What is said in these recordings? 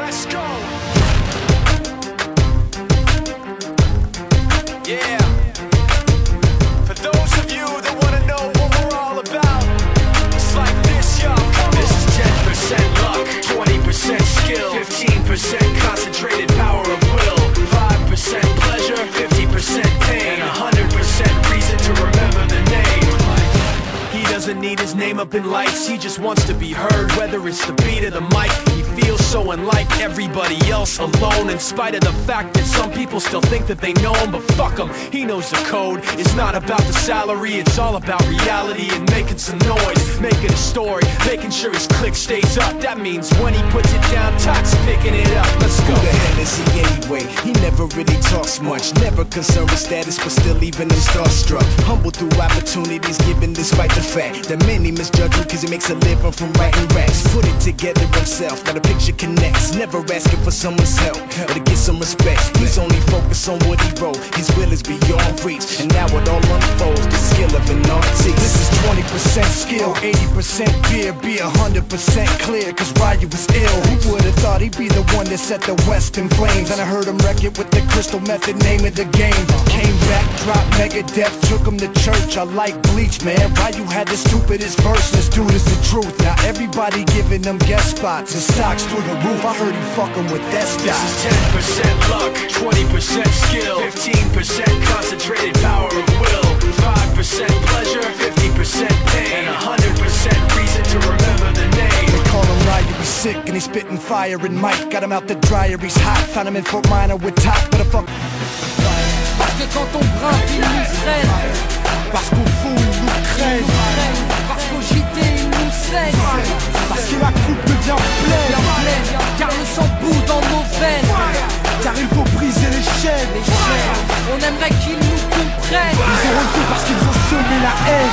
Let's go. Yeah. For those of you that want to know what we're all about, it's like this, y'all. This is 10% luck, 20% skill, 15% concentrated power of will, 5% pleasure, 50% pain, and 100% reason to remember the name. He doesn't need his name up in lights, he just wants to be heard, whether it's the beat or the mic. He feels so unlike everybody else, alone, in spite of the fact that some people still think that they know him. But fuck him, he knows the code. It's not about the salary, it's all about reality and making some noise, making a story, making sure his click stays up. That means when he puts it down, Tox picking it up. Let's go. Who the hell is he anyway? He never really talks much, never concerned with status, but still even him starstruck. Humble through opportunities given despite the fact that many misjudge him cause he makes a living from writing raps. Put it together himself, now the picture connects. Never asking for someone's help or to get some respect. He's only focused on what he wrote. His will is beyond reach, and now it all unfolds. The skill of an artist. This is 20% skill, 80% fear. Be 100% clear, cause Ryu was ill. Who would've thought he'd be the one that set the West in flames? And I heard him wreck it with the crystal method, name of the game. Came back, dropped Megadeth, took him to church. I like Bleach, man. Ryu had the stupidest verse. This dude is the truth. Now everybody giving them guest spots and stocks through the roof. I heard he fucking with that stock. This is 10% luck, 20% skill, 15% concentrated power of will, 5% pleasure, 50% pain, and 100% reason to remember the name. They call him Ryu, he's sick and he's spitting fire. And Mike got him out the dryer, he's hot. Found him in Fort Minor with top, but a fuck. Parce que quand on grimpe, ils nous freinent. Parce qu'au fond, ils nous craignent. Parce qu'au JT, ils nous saignent. Parce que la coupe devient pleine. Car le sang bout dans nos veines. Car il faut briser les chaînes. On aimerait qu'ils nous comprennent. Ils ont reçu parce qu'ils ont semé la haine.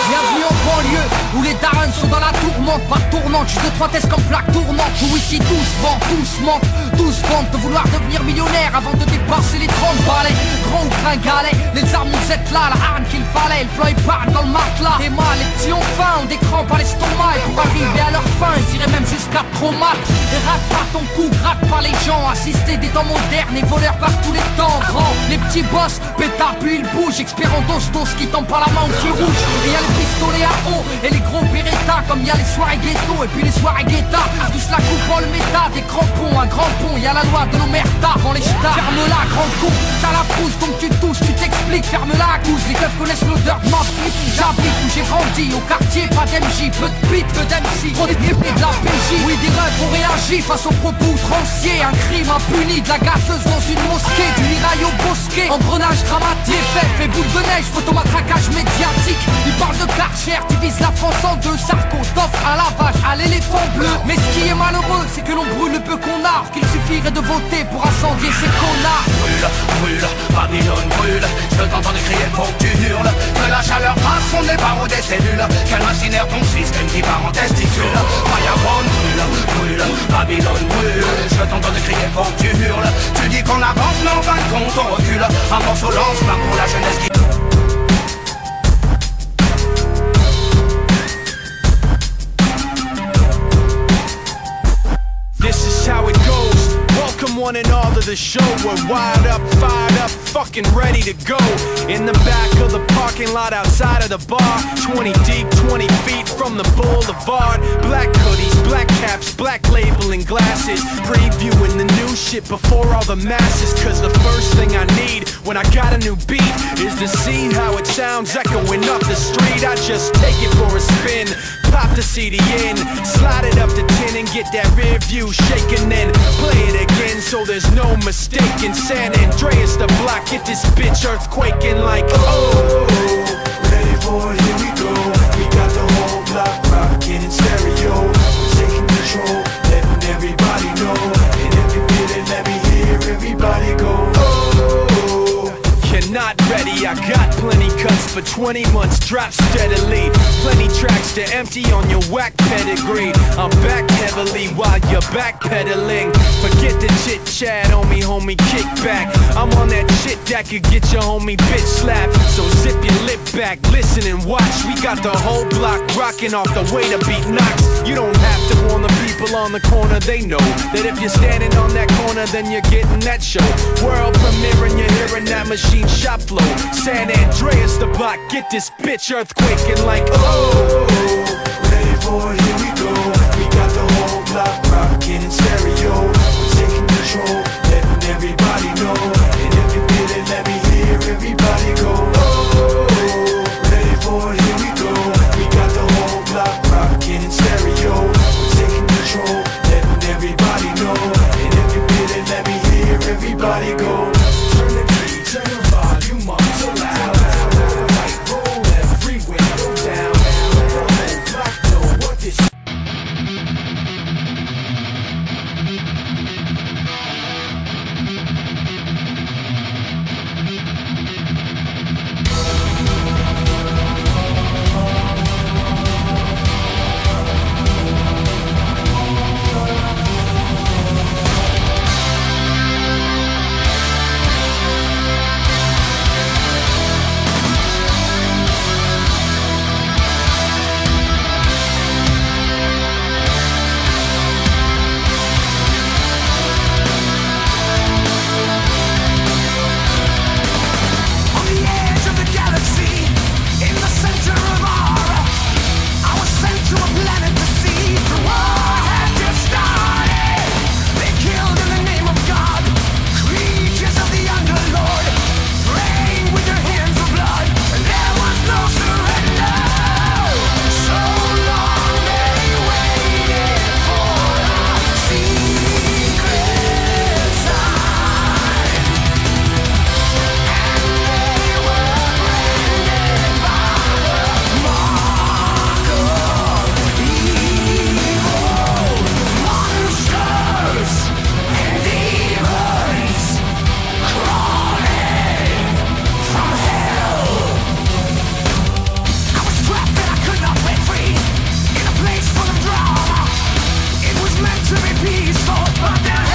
Bienvenue en banlieue, où les darons sont dans la tourmente. Pas tournante, juste de trois tests comme plaque tournante. Où ici tous vendent, tous mentent, tous vendent de vouloir devenir millionnaire avant de dépasser les 30 balais. Grand ou gringalet, les armes nous êtes là, la hargne qu'il fallait. Le plan épargne dans le matelas. Et moi, les petits ont faim, ont des crampes à l'estomac. Et pour arriver à leur fin, ils iraient même jusqu'à trop mal. Et rate pas ton cou, gratte pas les gens. Assister des temps modernes et voleurs par tous les temps. Grand, les petits boss, pétard puis ils bougent. Expert en dos qui tend par la main au fil rouge. Et y'a les pistolets à eau et les gros Beretta. Comme y'a les soirées ghetto et puis les soirées guetta. Tous la coupe en le méta, des crampons, un grand pont. Y'a la loi de l'omerta avant les ch'tas. Ferme-la, grand con, t'as la frousse donc tu touches, tu t'expliques. Ferme-la, couche, les keufs connaissent l'odeur de ma flip. J'habite où j'ai grandi, au quartier, pas d'MJ. Peu de pit, peu d'MC, trop d'équipés de la PJ. Oui, des rêves ont réagi face aux propos outranciers. Un crime impuni, de la gasseuse dans une mosquée. Du mirail au bosquet, engrenage dramatique. Fait boule de neige, photomatraquage médiatique. Ils parlent de Karcher, tu vises la France en deux. Sarko, t'offre un lavage à l'éléphant bleu. Mais ce qui est malheureux, c'est que l'on brûle le peu qu'on a. Qu'il suffirait de voter pour incendier ces connards. Brûle, brûle, Babylone brûle. Je t'entends crier, faut que tu hurles. Que la chaleur fasse les barreaux des cellules. Qu'elle incinère ton système qui part en testicule. Fireborn brûle, brûle, Babylone brûle. Je t'entends crier, faut que tu hurles. Tu dis qu'on avance, mais en fin de compte on recule. Un morceau lance-main pour la jeunesse qui... This is how it goes. Welcome one and all to the show. We're wired up, fired up, fucking ready to go. In the back of the parking lot outside of the bar, 20 deep, 20 feet from the boulevard. Black hoodies, black caps, black labeling glasses. Previewing the new shit before all the masses. Cause the first thing I need when I got a new beat is to see how it sounds echoing up the street. I just take it for a spin, pop the CD in, slide it up to 10 and get that rear view shaking, then play it again so there's no mistaking. San Andreas the block, get this bitch earthquaking like oh. Ready for it, here we go. We got the whole block rocking in stereo. Taking control, letting everybody know. And if you feel it, let me hear everybody go oh. You're not ready, I got plenty cuts for 20 months, drop steadily. Plenty tracks to empty on your whack pedigree. I'm back heavily while you're backpedaling. Forget the chit chat, homie, kick back. I'm on that shit that could get your homie bitch slapped. So zip your lip back, listen and watch. We got the whole block rocking off the way to beat knocks. You don't have to warn the people people on the corner, they know that if you're standing on that corner, then you're getting that show. World premiere and you're hearing that machine shop flow. San Andreas the block, get this bitch earthquaking like oh. Ready for it, here we go. We got the whole block rocking in stereo. We're taking control, letting everybody know. And if you feel it, let me hear everybody go. Ready for it, here we go. We got the whole block rocking in stereo. We're taking control, letting everybody know. And if you feel it, let me hear everybody go. Turn the key, turn the volume up so loud. Right, roll left, freeway, go down. Let the whole block know what this to be peaceful, but